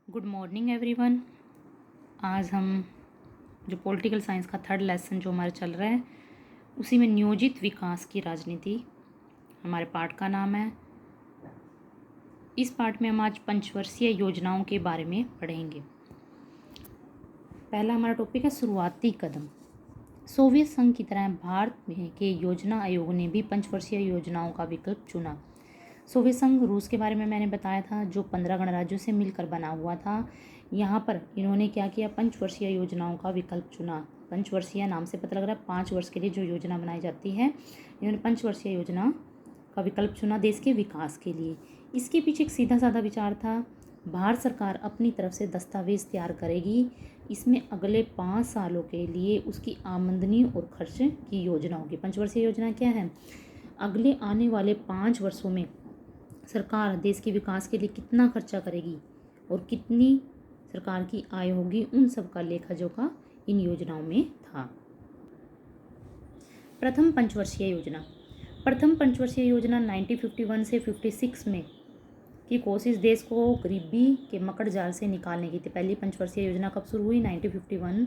Good morning everyone. आज हम जो पॉलिटिकल साइंस का थर्ड लेसन जो हमारा चल रहा है उसी में नियोजित विकास की राजनीति हमारे पाठ का नाम है। इस पाठ में हम आज पंचवर्षीय योजनाओं के बारे में पढ़ेंगे। पहला हमारा टॉपिक है शुरुआती कदम। सोवियत संघ की तरह भारत में के योजना आयोग ने भी पंचवर्षीय योजनाओं का विकल्प चुना। सोवियत संघ रूस के बारे में मैंने बताया था, जो 15 गणराज्यों से मिलकर बना हुआ था। यहाँ पर इन्होंने क्या किया, पंचवर्षीय योजनाओं का विकल्प चुना। पंचवर्षीय नाम से पता लग रहा है 5 वर्ष के लिए जो योजना बनाई जाती है, इन्होंने पंचवर्षीय योजना का विकल्प चुना देश के विकास के लिए। इसके पीछे एक सीधा साधा विचार था, भारत सरकार अपनी तरफ से दस्तावेज तैयार करेगी, इसमें अगले 5 सालों के लिए उसकी आमदनी और खर्च की योजना होगी। पंचवर्षीय योजना क्या है, अगले आने वाले 5 वर्षों में सरकार देश के विकास के लिए कितना खर्चा करेगी और कितनी सरकार की आय होगी, उन सब का लेखा जोखा इन योजनाओं में था। प्रथम पंचवर्षीय योजना 1951 से 56 में की कोशिश देश को गरीबी के मकड़ जाल से निकालने की थी। पहली पंचवर्षीय योजना कब शुरू हुई, 1951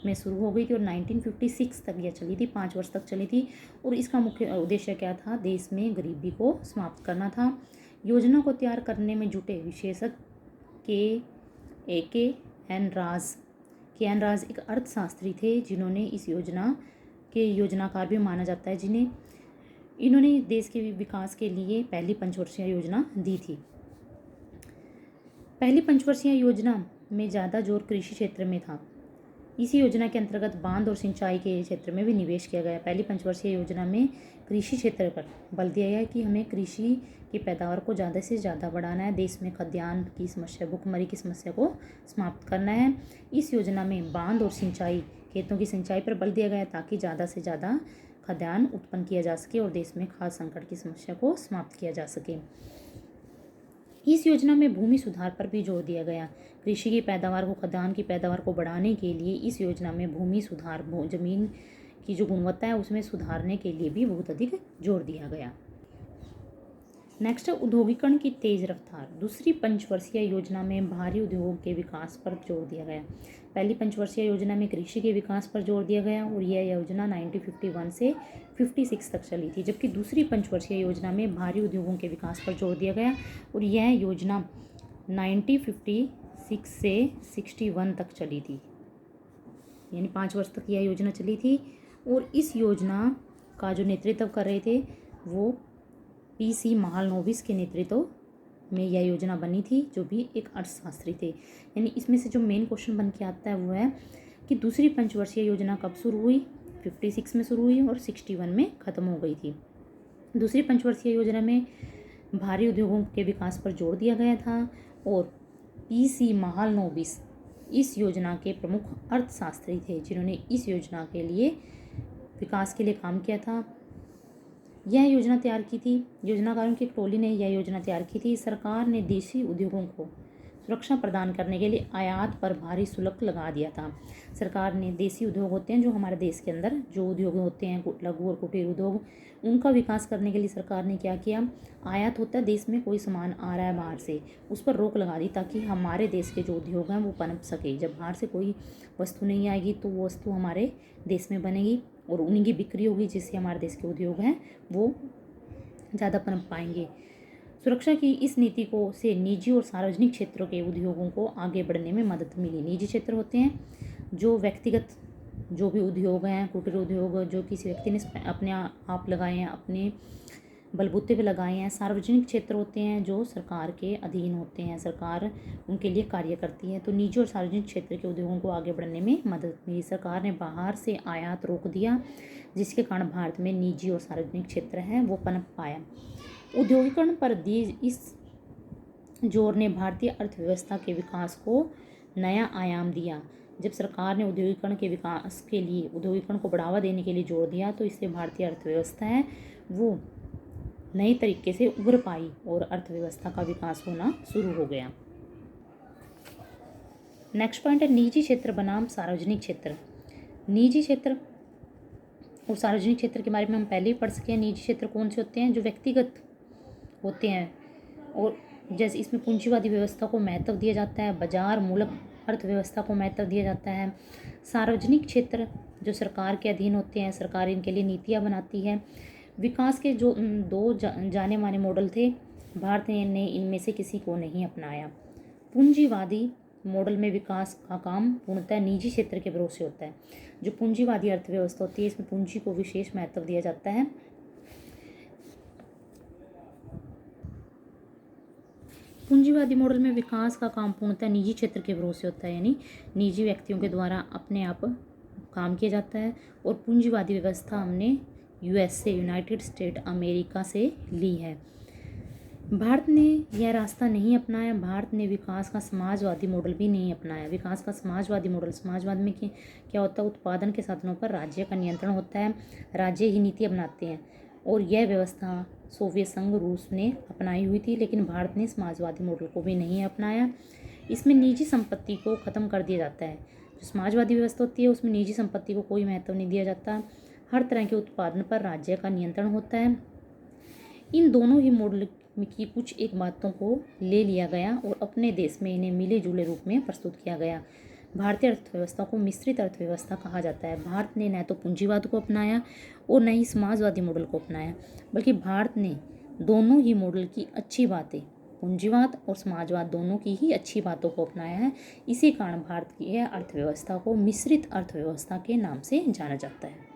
में शुरू हो गई थी और 1956 तक यह चली थी, 5 वर्ष तक चली थी। और इसका मुख्य उद्देश्य क्या था, देश में गरीबी को समाप्त करना था। योजना को तैयार करने में जुटे विशेषज्ञ के एन राज एक अर्थशास्त्री थे, जिन्होंने इस योजना के योजनाकार भी माना जाता है, जिन्हें इन्होंने देश के विकास के लिए पहली पंचवर्षीय योजना दी थी। पहली पंचवर्षीय योजना में ज़्यादा जोर कृषि क्षेत्र में था। इसी योजना के अंतर्गत बांध और सिंचाई के क्षेत्र में भी निवेश किया गया। पहली पंचवर्षीय योजना में कृषि क्षेत्र पर बल दिया गया है कि हमें कृषि की पैदावार को ज़्यादा से ज़्यादा बढ़ाना है, देश में खाद्यान्न की समस्या, भुखमरी की समस्या को समाप्त करना है। इस योजना में बांध और सिंचाई, खेतों की सिंचाई पर बल दिया गया ताकि ज़्यादा से ज़्यादा खाद्यान्न उत्पन्न किया जा सके और देश में खाद्य संकट की समस्या को समाप्त किया जा सके। इस योजना में भूमि सुधार पर भी जोर दिया गया। कृषि की पैदावार को, खाद्यान्न की पैदावार को बढ़ाने के लिए इस योजना में भूमि सुधार, जमीन की जो गुणवत्ता है उसमें सुधारने के लिए भी बहुत अधिक जोर दिया गया। नेक्स्ट है औद्योगिकरण की तेज रफ्तार। दूसरी पंचवर्षीय योजना में भारी उद्योगों के विकास पर जोर दिया गया। पहली पंचवर्षीय योजना में कृषि के विकास पर जोर दिया गया और यह योजना 1951 से 56 तक चली थी, जबकि दूसरी पंचवर्षीय योजना में भारी उद्योगों के विकास पर जोर दिया गया और यह योजना 1956 से 61 तक चली थी, यानी 5 वर्ष तक यह योजना चली थी। और इस योजना का जो नेतृत्व कर रहे थे वो PC महालनोबिस के नेतृत्व में यह योजना बनी थी, जो भी एक अर्थशास्त्री थे। यानी इसमें से जो मेन क्वेश्चन बन के आता है वो है कि दूसरी पंचवर्षीय योजना कब शुरू हुई, 56 में शुरू हुई और 61 में ख़त्म हो गई थी। दूसरी पंचवर्षीय योजना में भारी उद्योगों के विकास पर जोर दिया गया था और PC महालनोबिस इस योजना के प्रमुख अर्थशास्त्री थे, जिन्होंने इस योजना के लिए विकास के लिए काम किया था। यह योजना तैयार की थी, योजनाकारों की एक टोली ने यह योजना तैयार की थी। सरकार ने देशी उद्योगों को सुरक्षा प्रदान करने के लिए आयात पर भारी शुल्क लगा दिया था। सरकार ने देशी उद्योग होते हैं जो हमारे देश के अंदर जो उद्योग होते हैं, लघु और कुटीर उद्योग, उनका विकास करने के लिए सरकार ने क्या किया, आयात होता है, देश में कोई सामान आ रहा है बाहर से, उस पर रोक लगा दी ताकि हमारे देश के जो उद्योग हैं वो पनप सके। जब बाहर से कोई वस्तु नहीं आएगी तो वो वस्तु हमारे देश में बनेगी और उन्हीं की बिक्री होगी, जिससे हमारे देश के उद्योग हैं वो ज़्यादा पनप पाएंगे। सुरक्षा की इस नीति को से निजी और सार्वजनिक क्षेत्रों के उद्योगों को आगे बढ़ने में मदद मिली। निजी क्षेत्र होते हैं जो व्यक्तिगत जो भी उद्योग हैं, कुटीर उद्योग जो किसी व्यक्ति ने अपने आप लगाए हैं, अपने बलबूते पे लगाए हैं। सार्वजनिक क्षेत्र होते हैं जो सरकार के अधीन होते हैं, सरकार उनके लिए कार्य करती है। तो निजी और सार्वजनिक क्षेत्र के उद्योगों को आगे बढ़ने में मदद मिली। सरकार ने बाहर से आयात रोक दिया, जिसके कारण भारत में निजी और सार्वजनिक क्षेत्र है वो पनप पाया। औद्योगिकरण पर दी इस जोर ने भारतीय अर्थव्यवस्था के विकास को नया आयाम दिया। जब सरकार ने औद्योगिकरण के विकास के लिए, औद्योगिकरण को बढ़ावा देने के लिए जोर दिया, तो इससे भारतीय अर्थव्यवस्था है वो नए तरीके से उभर पाई और अर्थव्यवस्था का विकास होना शुरू हो गया। नेक्स्ट पॉइंट है निजी क्षेत्र बनाम सार्वजनिक क्षेत्र। निजी क्षेत्र और सार्वजनिक क्षेत्र के बारे में हम पहले ही पढ़ सके हैं। निजी क्षेत्र कौन से होते हैं, जो व्यक्तिगत होते हैं और जैसे इसमें पूंजीवादी व्यवस्था को महत्व दिया जाता है, बाजार मूलक अर्थव्यवस्था को महत्व दिया जाता है, सार्वजनिक क्षेत्र जो सरकार के अधीन होते हैं, सरकार इनके लिए नीतियाँ बनाती है। विकास के जो दो जाने माने मॉडल थे, भारत ने इनमें से किसी को नहीं अपनाया। पूंजीवादी मॉडल में विकास का काम पूर्णतः निजी क्षेत्र के भरोसे होता है। जो पूंजीवादी अर्थव्यवस्था होती है, इसमें पूंजी को विशेष महत्व दिया जाता है। पूंजीवादी मॉडल में विकास का काम पूर्णतः निजी क्षेत्र के भरोसे होता है, यानी निजी व्यक्तियों के द्वारा अपने आप काम किया जाता है। और पूंजीवादी व्यवस्था हमने यूएस से, यूनाइटेड स्टेट अमेरिका से ली है। भारत ने यह रास्ता नहीं अपनाया। भारत ने विकास का समाजवादी मॉडल भी नहीं अपनाया। विकास का समाजवादी मॉडल, समाजवाद में क्या होता है, उत्पादन के साधनों पर राज्य का नियंत्रण होता है, राज्य ही नीतियाँ बनाते हैं। और यह व्यवस्था सोवियत संघ, रूस ने अपनाई हुई थी, लेकिन भारत ने समाजवादी मॉडल को भी नहीं अपनाया। इसमें निजी संपत्ति को ख़त्म कर दिया जाता है। जो समाजवादी व्यवस्था होती है उसमें निजी संपत्ति को कोई महत्व नहीं दिया जाता। हर तरह के उत्पादन पर राज्य का नियंत्रण होता है। इन दोनों ही मॉडल की कुछ एक बातों को ले लिया गया और अपने देश में इन्हें मिले जुले रूप में प्रस्तुत किया गया। भारतीय अर्थव्यवस्था को मिश्रित अर्थव्यवस्था कहा जाता है। भारत ने न तो पूंजीवाद को अपनाया और न ही समाजवादी मॉडल को अपनाया, बल्कि भारत ने दोनों ही मॉडल की अच्छी बातें, पूंजीवाद और समाजवाद दोनों की ही अच्छी बातों को अपनाया है। इसी कारण भारत की यह अर्थव्यवस्था को मिश्रित अर्थव्यवस्था के नाम से जाना जाता है।